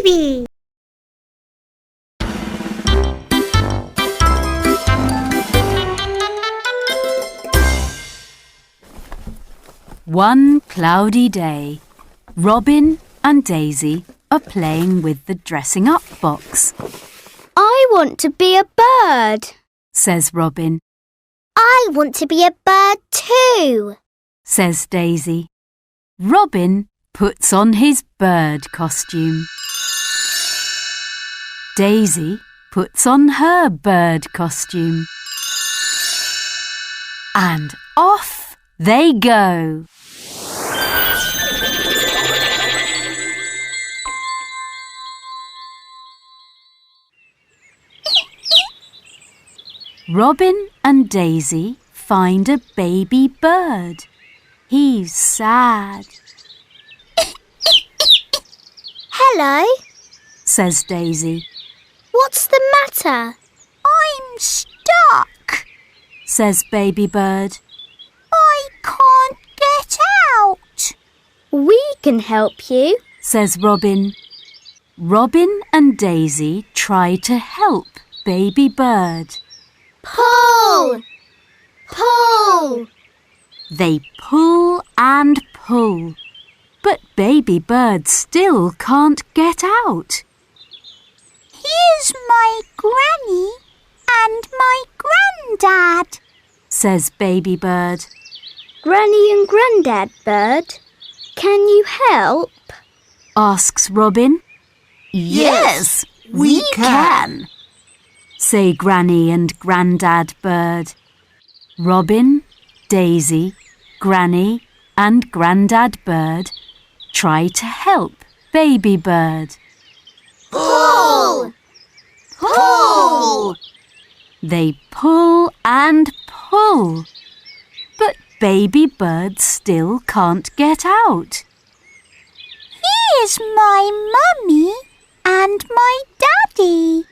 baby. One cloudy day, Robin and Daisy are playing with the dressing up box. I want to be a bird, Says Robin. I want to be a bird too, Says Daisy. Robin puts on his bird costume. Daisy puts on her bird costume. And off they go. Robin and Daisy find a baby bird. He's sad. Hello, Says Daisy. what's the matter? I'm stuck, Says baby bird. I can't get out. We can help you, Says Robin. Robin and Daisy try to help baby bird. Pull! Pull! They pull and pull, but baby bird still can't get out. Here's my granny and my granddad, Says baby bird. Granny and Grandad bird, can you help? Asks Robin. Yes, we can. Say Granny and Grandad bird. Robin, Daisy, Granny and Grandad bird try to help baby bird. Pull! Pull! They pull and pull, but baby bird still can't get out. Here's my mummy and my daddy,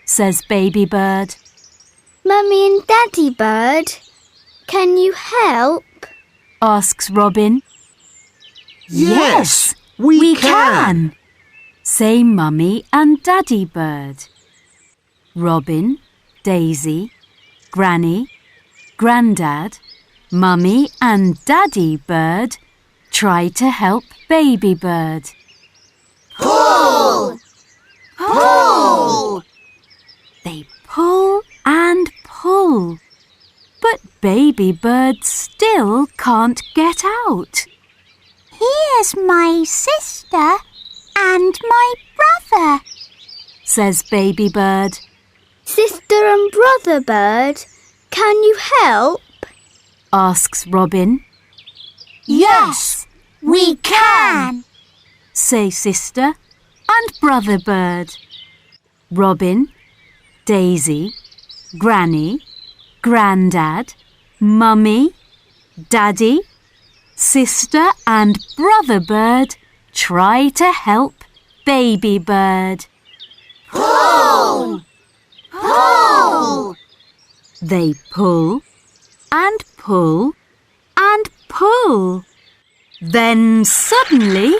Says baby bird. Mummy and Daddy bird, can you help? Asks Robin. Yes, we can. Say Mummy and Daddy bird. Robin, Daisy, Granny, Grandad, Mummy and Daddy bird try to help baby bird. Pull! Pull! They pull and pull, but baby bird still can't get out. Here's my sister and my brother, Says baby bird. Sister and brother bird, can you help? Asks Robin. Yes, we can. Say sister and brother bird. Robin, Daisy, Granny, Grandad, Mummy, Daddy, sister and brother bird try to help baby bird. Pull! Pull! They pull and pull and pull. Then suddenly,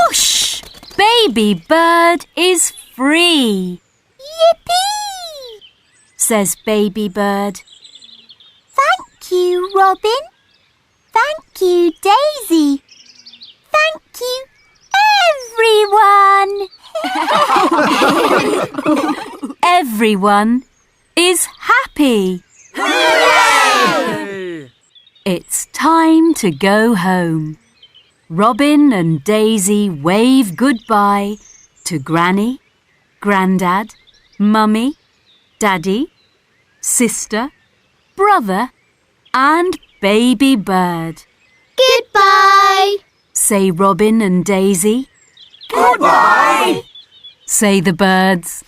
whoosh! Baby bird is free. Yippee! Says baby bird. Thank you, Robin. Thank you, Daisy. Thank you, everyone. Everyone is happy. Hooray! It's time to go home. Robin and Daisy wave goodbye to Granny, Grandad, Mummy, Daddy, sister, brother and baby bird. Goodbye. Say Robin and Daisy. Goodbye! Say the birds.